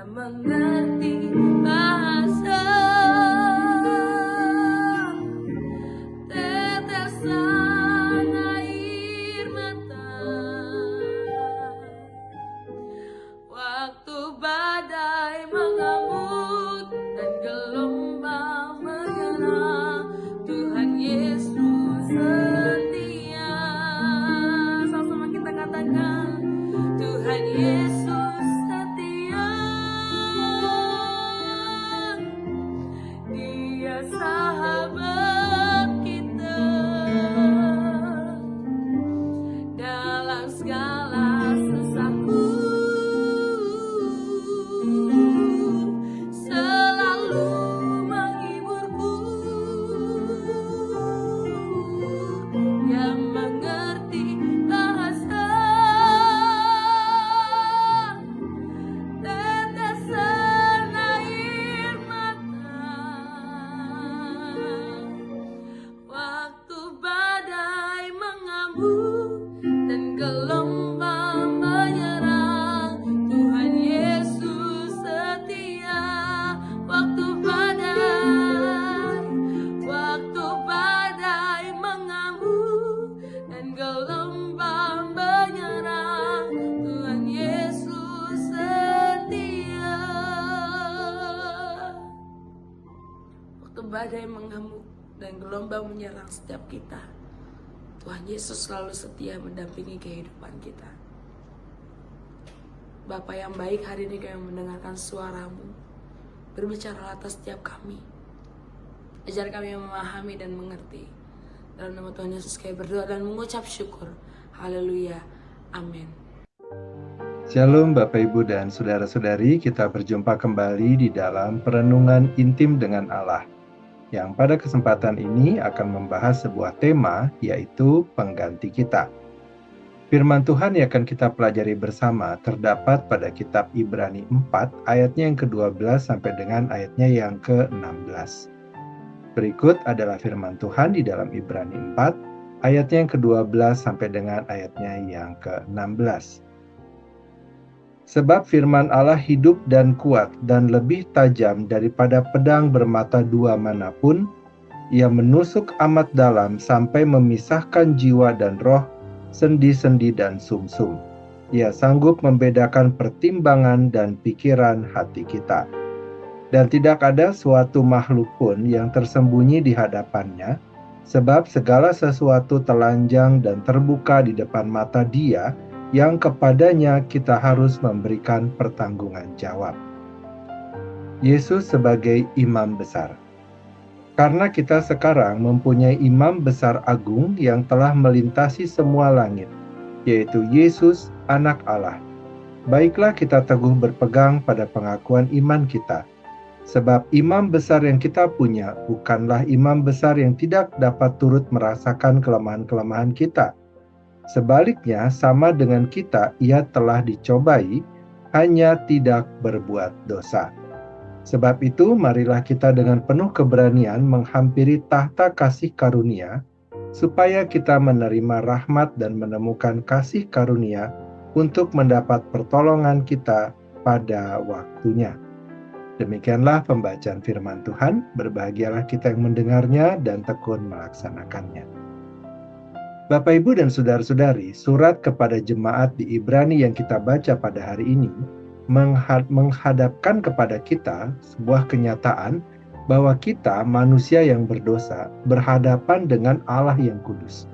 mengerti bahasa tetesan air mata waktu badai mengamuk dan gelombang menyerang. Tuhan Yesus setia. Sama-sama kita katakan, Tuhan Yesus setia. Dia sahabat kita dalam segala susahku, selalu menghiburku, yang mengerti bahasa tetesan air mata waktu badai mengamuk dan gelombang menyerang. Tuhan Yesus setia. Waktu badai mengamuk dan gelombang menyerang. Tuhan Yesus setia. Waktu badai mengamuk dan gelombang menyerang setiap kita, Tuhan Yesus selalu setia mendampingi kehidupan kita. Bapa yang baik, hari ini kami mendengarkan suara-Mu. Berbicara atas setiap kami. Ajar kami memahami dan mengerti. Dalam nama Tuhan Yesus kami berdoa dan mengucap syukur. Haleluya. Amin. Shalom Bapak Ibu dan Saudara-saudari, kita berjumpa kembali di dalam Perenungan Intim dengan Allah, yang pada kesempatan ini akan membahas sebuah tema, yaitu pengganti kita. Firman Tuhan yang akan kita pelajari bersama terdapat pada kitab Ibrani 4 ayatnya yang ke-12 sampai dengan ayatnya yang ke-16. Berikut adalah firman Tuhan di dalam Ibrani 4 ayatnya yang ke-12 sampai dengan ayatnya yang ke-16. Sebab firman Allah hidup dan kuat dan lebih tajam daripada pedang bermata dua manapun, ia menusuk amat dalam sampai memisahkan jiwa dan roh, sendi-sendi dan sumsum. Ia sanggup membedakan pertimbangan dan pikiran hati kita. Dan tidak ada suatu makhluk pun yang tersembunyi di hadapannya, sebab segala sesuatu telanjang dan terbuka di depan mata Dia, yang kepadanya kita harus memberikan pertanggungan jawab. Yesus sebagai imam besar. Karena kita sekarang mempunyai imam besar agung yang telah melintasi semua langit, yaitu Yesus, Anak Allah. Baiklah kita teguh berpegang pada pengakuan iman kita. Sebab imam besar yang kita punya bukanlah imam besar yang tidak dapat turut merasakan kelemahan-kelemahan kita. Sebaliknya, sama dengan kita, ia telah dicobai, hanya tidak berbuat dosa. Sebab itu, marilah kita dengan penuh keberanian menghampiri tahta kasih karunia, supaya kita menerima rahmat dan menemukan kasih karunia untuk mendapat pertolongan kita pada waktunya. Demikianlah pembacaan firman Tuhan. Berbahagialah kita yang mendengarnya dan tekun melaksanakannya. Bapak, Ibu, dan Saudara-saudari, surat kepada jemaat di Ibrani yang kita baca pada hari ini menghadapkan kepada kita sebuah kenyataan bahwa kita manusia yang berdosa berhadapan dengan Allah yang kudus.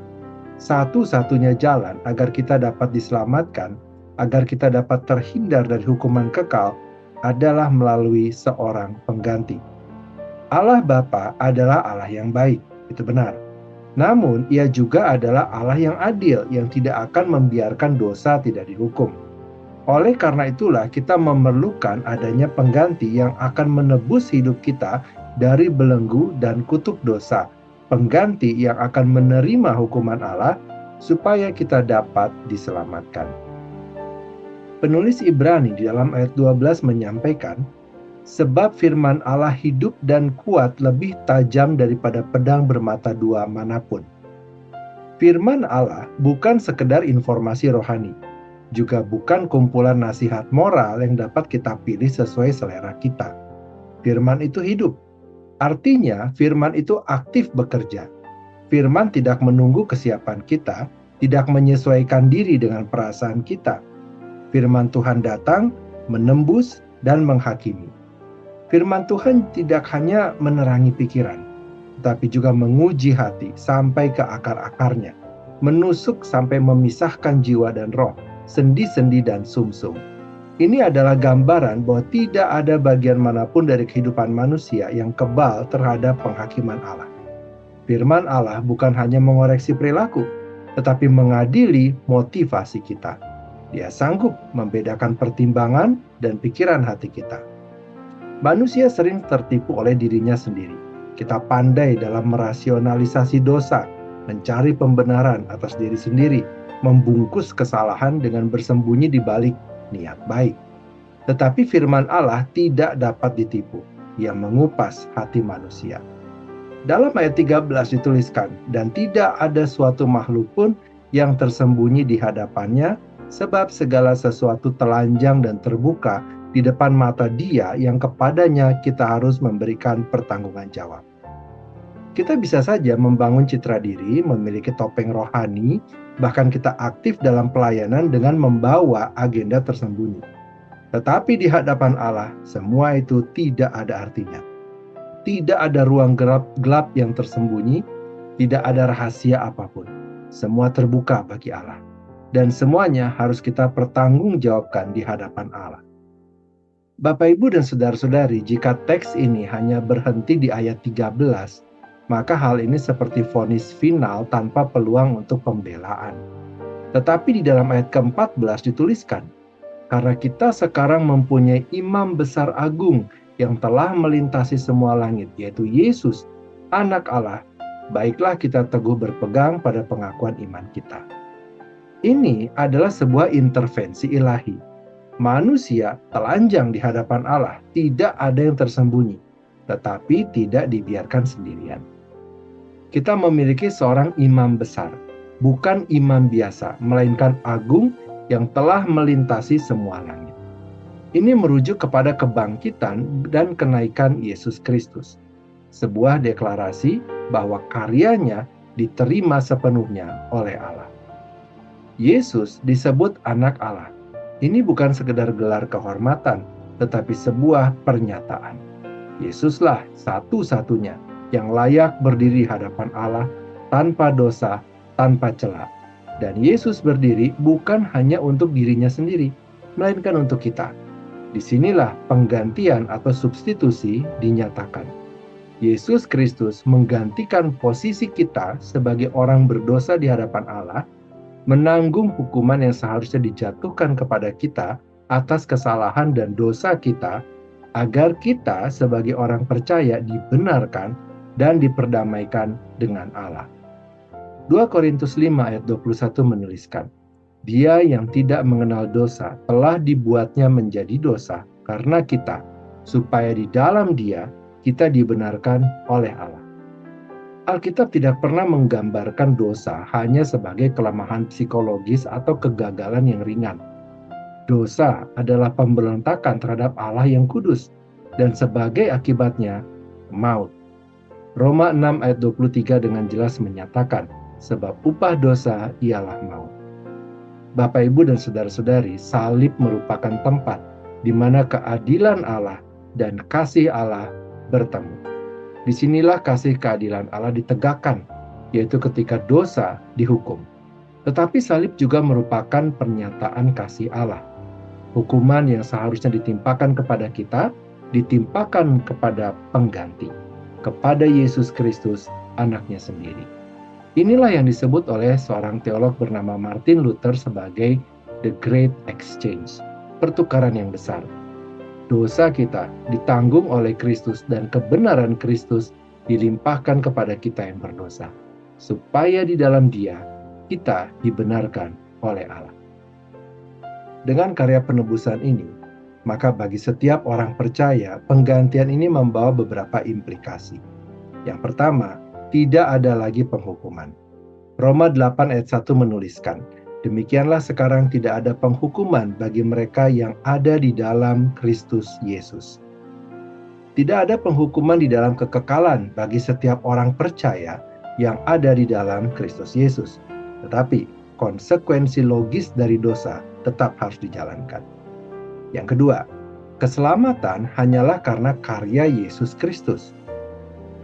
Satu-satunya jalan agar kita dapat diselamatkan, agar kita dapat terhindar dari hukuman kekal, adalah melalui seorang pengganti. Allah Bapa adalah Allah yang baik, itu benar. Namun, Ia juga adalah Allah yang adil, yang tidak akan membiarkan dosa tidak dihukum. Oleh karena itulah kita memerlukan adanya pengganti yang akan menebus hidup kita dari belenggu dan kutuk dosa. Pengganti yang akan menerima hukuman Allah supaya kita dapat diselamatkan. Penulis Ibrani di dalam ayat 12 menyampaikan, sebab firman Allah hidup dan kuat lebih tajam daripada pedang bermata dua manapun. Firman Allah bukan sekedar informasi rohani. juga bukan kumpulan nasihat moral yang dapat kita pilih sesuai selera kita. Firman itu hidup. Artinya, firman itu aktif bekerja. Firman tidak menunggu kesiapan kita, tidak menyesuaikan diri dengan perasaan kita. Firman Tuhan datang, menembus, dan menghakimi. Firman Tuhan tidak hanya menerangi pikiran, tetapi juga menguji hati sampai ke akar-akarnya, menusuk sampai memisahkan jiwa dan roh, sendi-sendi dan sumsum. Ini adalah gambaran bahwa tidak ada bagian manapun dari kehidupan manusia yang kebal terhadap penghakiman Allah. Firman Allah bukan hanya mengoreksi perilaku, tetapi mengadili motivasi kita. Dia sanggup membedakan pertimbangan dan pikiran hati kita. Manusia sering tertipu oleh dirinya sendiri. Kita pandai dalam merasionalisasi dosa, mencari pembenaran atas diri sendiri, membungkus kesalahan dengan bersembunyi di balik niat baik. Tetapi firman Allah tidak dapat ditipu. Ia mengupas hati manusia. Dalam ayat 13 dituliskan, dan tidak ada suatu makhluk pun yang tersembunyi di hadapannya, sebab segala sesuatu telanjang dan terbuka di depan mata Dia yang kepadanya kita harus memberikan pertanggungan jawab. Kita bisa saja membangun citra diri, memiliki topeng rohani, bahkan kita aktif dalam pelayanan dengan membawa agenda tersembunyi. Tetapi di hadapan Allah, semua itu tidak ada artinya. Tidak ada ruang gelap yang tersembunyi, tidak ada rahasia apapun. Semua terbuka bagi Allah. Dan semuanya harus kita pertanggungjawabkan di hadapan Allah. Bapak, Ibu, dan saudara-saudari, jika teks ini hanya berhenti di ayat 13, maka hal ini seperti vonis final tanpa peluang untuk pembelaan. Tetapi di dalam ayat ke-14 dituliskan, karena kita sekarang mempunyai imam besar agung yang telah melintasi semua langit, yaitu Yesus, Anak Allah, baiklah kita teguh berpegang pada pengakuan iman kita. Ini adalah sebuah intervensi ilahi. Manusia telanjang di hadapan Allah, tidak ada yang tersembunyi, tetapi tidak dibiarkan sendirian. Kita memiliki seorang imam besar, bukan imam biasa, melainkan agung yang telah melintasi semua langit. Ini merujuk kepada kebangkitan dan kenaikan Yesus Kristus. Sebuah deklarasi bahwa karyanya diterima sepenuhnya oleh Allah. Yesus disebut Anak Allah. Ini bukan sekedar gelar kehormatan, tetapi sebuah pernyataan. Yesuslah satu-satunya yang layak berdiri di hadapan Allah tanpa dosa, tanpa celah. Dan Yesus berdiri bukan hanya untuk dirinya sendiri, melainkan untuk kita. Disinilah penggantian atau substitusi dinyatakan. Yesus Kristus menggantikan posisi kita sebagai orang berdosa di hadapan Allah, menanggung hukuman yang seharusnya dijatuhkan kepada kita atas kesalahan dan dosa kita, agar kita sebagai orang percaya dibenarkan dan diperdamaikan dengan Allah. 2 Korintus 5 ayat 21 menuliskan, Dia yang tidak mengenal dosa telah dibuatnya menjadi dosa karena kita, supaya di dalam Dia kita dibenarkan oleh Allah. Alkitab tidak pernah menggambarkan dosa hanya sebagai kelemahan psikologis atau kegagalan yang ringan. Dosa adalah pemberontakan terhadap Allah yang kudus, dan sebagai akibatnya, maut. Roma 6 ayat 23 dengan jelas menyatakan, sebab upah dosa ialah maut. Bapak, Ibu, dan saudara-saudari, salib merupakan tempat di mana keadilan Allah dan kasih Allah bertemu. Disinilah kasih keadilan Allah ditegakkan, yaitu ketika dosa dihukum. Tetapi salib juga merupakan pernyataan kasih Allah. Hukuman yang seharusnya ditimpakan kepada kita, ditimpakan kepada pengganti, kepada Yesus Kristus, Anaknya sendiri. Inilah yang disebut oleh seorang teolog bernama Martin Luther sebagai The Great Exchange, pertukaran yang besar. Dosa kita ditanggung oleh Kristus dan kebenaran Kristus dilimpahkan kepada kita yang berdosa, supaya di dalam Dia kita dibenarkan oleh Allah. Dengan karya penebusan ini, maka bagi setiap orang percaya, penggantian ini membawa beberapa implikasi. Yang pertama, tidak ada lagi penghukuman. Roma 8 ayat 1 menuliskan, Demikianlah sekarang tidak ada penghukuman bagi mereka yang ada di dalam Kristus Yesus. Tidak ada penghukuman di dalam kekekalan bagi setiap orang percaya yang ada di dalam Kristus Yesus. Tetapi konsekuensi logis dari dosa tetap harus dijalankan. Yang kedua, keselamatan hanyalah karena karya Yesus Kristus.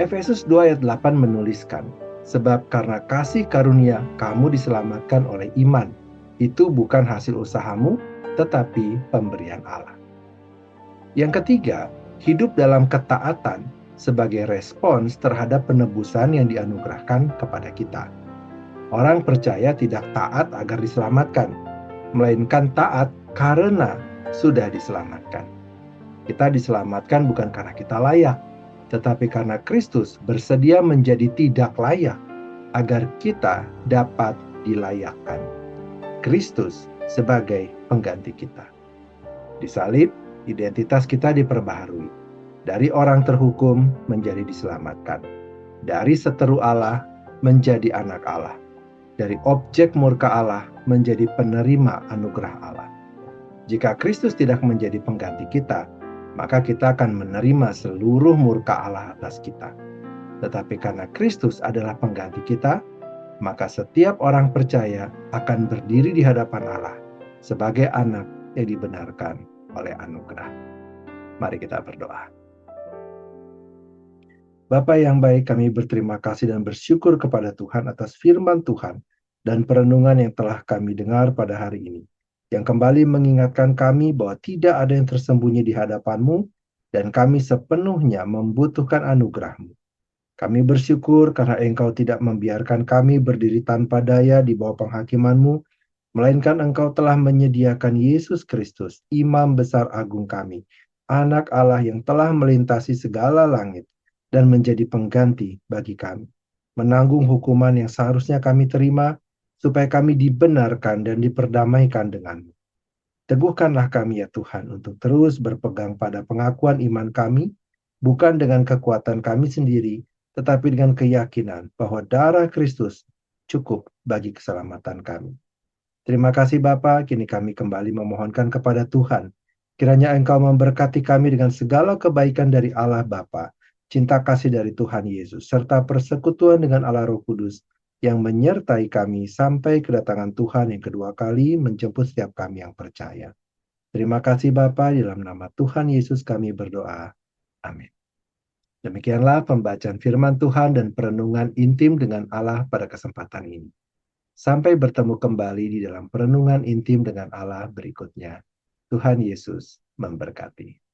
Efesus 2 ayat 8 menuliskan, sebab karena kasih karunia kamu diselamatkan oleh iman. Itu bukan hasil usahamu, tetapi pemberian Allah. Yang ketiga, hidup dalam ketaatan sebagai respons terhadap penebusan yang dianugerahkan kepada kita. Orang percaya tidak taat agar diselamatkan, melainkan taat karena sudah diselamatkan. Kita diselamatkan bukan karena kita layak, tetapi karena Kristus bersedia menjadi tidak layak agar kita dapat dilayakkan. Kristus sebagai pengganti kita. Di salib, identitas kita diperbaharui. Dari orang terhukum menjadi diselamatkan. Dari seteru Allah menjadi anak Allah. Dari objek murka Allah menjadi penerima anugerah Allah. Jika Kristus tidak menjadi pengganti kita, maka kita akan menerima seluruh murka Allah atas kita. Tetapi karena Kristus adalah pengganti kita, maka setiap orang percaya akan berdiri di hadapan Allah sebagai anak yang dibenarkan oleh anugerah. Mari kita berdoa. Bapa yang baik, kami berterima kasih dan bersyukur kepada Tuhan atas firman Tuhan dan perenungan yang telah kami dengar pada hari ini, yang kembali mengingatkan kami bahwa tidak ada yang tersembunyi di hadapan-Mu, dan kami sepenuhnya membutuhkan anugerah-Mu. Kami bersyukur karena Engkau tidak membiarkan kami berdiri tanpa daya di bawah penghakiman-Mu, melainkan Engkau telah menyediakan Yesus Kristus, Imam Besar Agung kami, Anak Allah yang telah melintasi segala langit dan menjadi pengganti bagi kami, menanggung hukuman yang seharusnya kami terima, supaya kami dibenarkan dan diperdamaikan dengan-Mu. Teguhkanlah kami ya Tuhan untuk terus berpegang pada pengakuan iman kami, bukan dengan kekuatan kami sendiri, tetapi dengan keyakinan bahwa darah Kristus cukup bagi keselamatan kami. Terima kasih Bapa, kini kami kembali memohonkan kepada Tuhan, kiranya Engkau memberkati kami dengan segala kebaikan dari Allah Bapa, cinta kasih dari Tuhan Yesus, serta persekutuan dengan Allah Roh Kudus, yang menyertai kami sampai kedatangan Tuhan yang kedua kali menjemput setiap kami yang percaya. Terima kasih Bapa, di dalam nama Tuhan Yesus kami berdoa. Amin. Demikianlah pembacaan firman Tuhan dan perenungan intim dengan Allah pada kesempatan ini. Sampai bertemu kembali di dalam perenungan intim dengan Allah berikutnya. Tuhan Yesus memberkati.